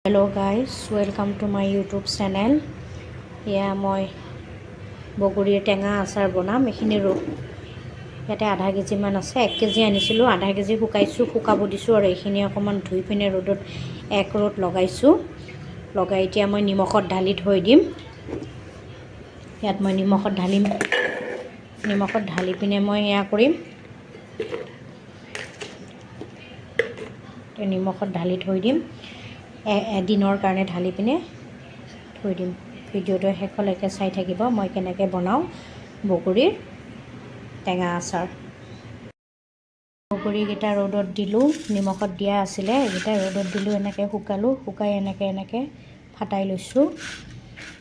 Hello guys, welcome to my YouTube channel. Yeah, মই বগৰীৰ টেঙা আচাৰ বনাম। এখিনি ইয়াতে আধা কেজি মান আছে। 1 কেজি আনিছিলোঁ, আধা কেজি শুকাইছোঁ, শুকাব দিছোঁ আৰু এইখিনি অকমান ধুই পিনে ৰ'দত 1 ৰ'দ লগাইছোঁ। লগাই এতিয়া মই নিমখত ঢালি থৈ দিম। ইয়াত মই নিমখত ঢালি পিনে মই এয়া কৰিম। নিমখত ঢালি থৈ দিম। এদিনৰ কাৰণে ঢালি পিনে থৈ দিম। ভিডিঅ'টো শেষলৈকে চাই থাকিব মই কেনেকৈ বনাওঁ বগৰীৰ টেঙা আচাৰ। বগৰীকেইটা ৰ'দত দিলোঁ, নিমখত দিয়া আছিলে, এইকেইটা ৰ'দত দিলোঁ, এনেকৈ শুকালোঁ, শুকাই এনেকৈ ফাটাই লৈছোঁ।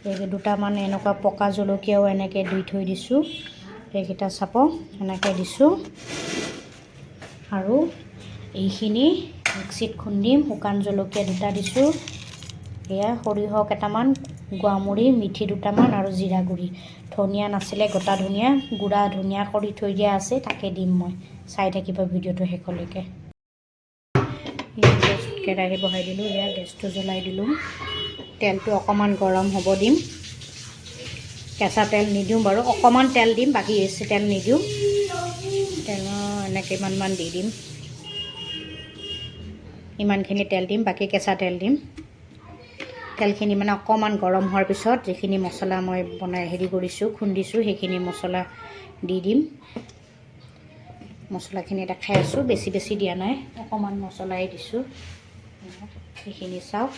এই দুটামান এনেকুৱা পকা জলকীয়াও এনেকৈ দি থৈ দিছোঁ, এইকেইটা চাপ এনেকৈ দিছোঁ। আৰু এইখিনি মিক্সিত খুন্দিম। শুকান জলকীয়া 2টা দিছোঁ, এয়া সৰিয়হ কেইটামান, গোৱামুড়ি, মিঠি 2টামান আৰু জিৰা গুড়ি। ধনিয়া নাছিলে, গোটা ধনিয়া, গুড়া ধনিয়া কৰি থৈ দিয়া আছে, তাকে দিম মই। চাই থাকিব ভিডিঅ'টো শেষলৈকে। কেৰাহী বহাই দিলোঁ, এয়া গেছটো জ্বলাই দিলোঁ। তেলটো অকণমান গৰম হ'ব দিম। কেঁচা তেল নিদিওঁ বাৰু, অকণমান তেল দিম, বাকী বেছি তেল নিদিওঁ। তেল এনেকৈ ইমানমান দি দিম, ইমানখিনি তেল দিম, বাকী কেঁচা তেল দিম। তেলখিনি মানে অকণমান গৰম হোৱাৰ পিছত যিখিনি মছলা মই কৰিছোঁ, খুন্দিছোঁ, সেইখিনি মছলা দি দিম। মছলাখিনি দেখাই আছোঁ, বেছি দিয়া নাই, অকণমান মছলাই দিছোঁ। সেইখিনি চাওক,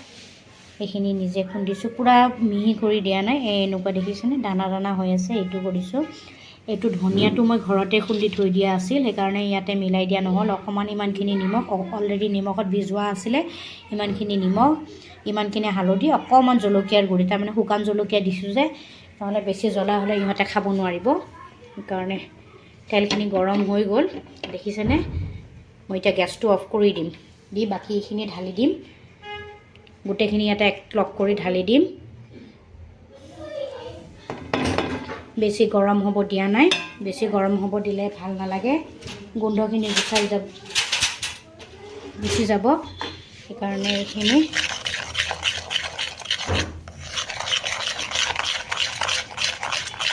সেইখিনি নিজে খুন্দিছোঁ, পূৰা মিহি কৰি দিয়া নাই, এনেকুৱা দেখিছেনে, দানা দানা হৈ আছে, এইটো কৰিছোঁ। এইটো ধনিয়াটো মই ঘৰতে খুন্দি থৈ দিয়া আছিল, সেইকাৰণে ইয়াতে মিলাই দিয়া নহ'ল। অকণমান ইমানখিনি নিমখ, অলৰেডি নিমখত ভিজোৱা আছিলে, ইমানখিনি নিমখ, ইমানখিনি হালধি, অকণমান জলকীয়াৰ গুড়ি, তাৰমানে শুকান জলকীয়া দিছোঁ যে, নহ'লে বেছি জ্বলা হ'লে ইহঁতে খাব নোৱাৰিব। সেইকাৰণে তেলখিনি গৰম হৈ গ'ল, দেখিছেনে। মই এতিয়া গেছটো অফ কৰি দিম, দি বাকী এইখিনি ঢালি দিম। গোটেইখিনি ইয়াতে লগ কৰি ঢালি দিম। বেছি গৰম হ'ব দিয়া নাই, বেছি গৰম হ'ব দিলে ভাল নালাগে, গোন্ধখিনি গুচি যাব। সেইকাৰণে এইখিনি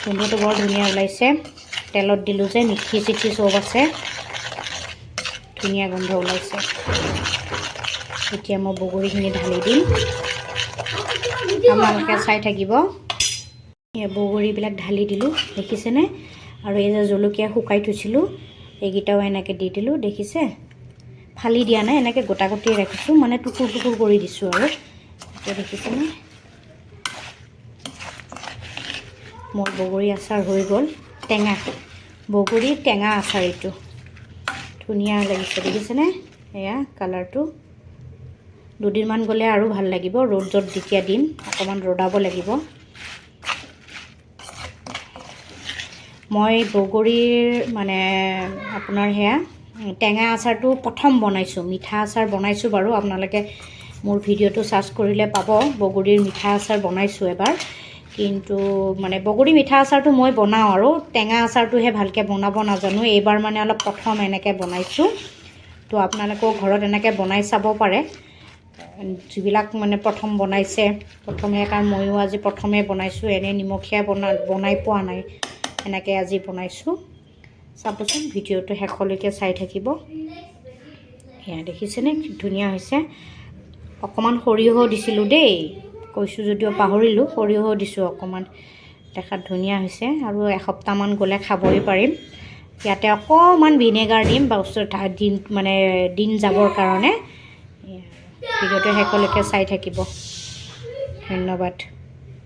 গোন্ধটো বৰ ধুনীয়া ওলাইছে। তেলত দিলোঁ যে, মিঠি চিঠি চব আছে, ধুনীয়া গোন্ধ ওলাইছে। এতিয়া মই বগৰীখিনি ঢালি দিম, আপোনালোকে চাই থাকিব। বগৰীবিলাক ঢালি দিলোঁ, দেখিছেনে। আৰু এই যে জলকীয়া শুকাই থৈছিলোঁ, এইকেইটাও এনেকৈ দি দিলোঁ, দেখিছে। ফালি দিয়া নাই, এনেকৈ গোটা গোটেই ৰাখিছোঁ, মানে টুকুৰ টুকুৰ কৰি দিছোঁ আৰু। এতিয়া দেখিছেনে, মোৰ বগৰী আচাৰ হৈ গ'ল। বগৰীৰ টেঙা আচাৰ এইটো ধুনীয়া লাগিছে, দেখিছেনে। এয়া কালাৰটো, দুদিনমান গ'লে আৰু ভাল লাগিব। ৰ'দত যেতিয়া দিম, অকণমান ৰ'দাব লাগিব। মই বগৰীৰ মানে আপোনাৰ সেয়া টেঙা আচাৰটো প্ৰথম বনাইছোঁ। মিঠা আচাৰ বনাইছোঁ বাৰু, আপোনালোকে মোৰ ভিডিঅ'টো চাৰ্চ কৰিলে পাব। বগৰীৰ মিঠা আচাৰ বনাইছোঁ এবাৰ, কিন্তু মানে বগৰী মিঠা আচাৰটো মই বনাওঁ, আৰু টেঙা আচাৰটোহে ভালকৈ বনাব নাজানো। এইবাৰ মানে অলপ প্ৰথম এনেকৈ বনাইছোঁ। তো আপোনালোকেও ঘৰত এনেকৈ বনাই চাব পাৰে, যিবিলাক মানে প্ৰথম বনাইছে। প্ৰথমে, কাৰণ ময়ো আজি প্ৰথমে বনাইছোঁ, এনেই নিমখীয়া বনাই পোৱা নাই, এনেকৈ আজি বনাইছোঁ। চাবচোন, ভিডিঅ'টো শেষলৈকে চাই থাকিব। সেয়া দেখিছেনে, ধুনীয়া হৈছে। অকণমান সৰিয়হ দিছিলোঁ দেই, কৈছোঁ যদিও পাহৰিলোঁ, সৰিয়হ দিছোঁ অকণমান। দেখাত ধুনীয়া হৈছে, আৰু এসপ্তাহমান গ'লে খাবই পাৰিম। ইয়াতে অকণমান ভিনেগাৰ দিম, দিন যাবৰ কাৰণে। ভিডিঅ'টো শেষলৈকে চাই থাকিব। ধন্যবাদ।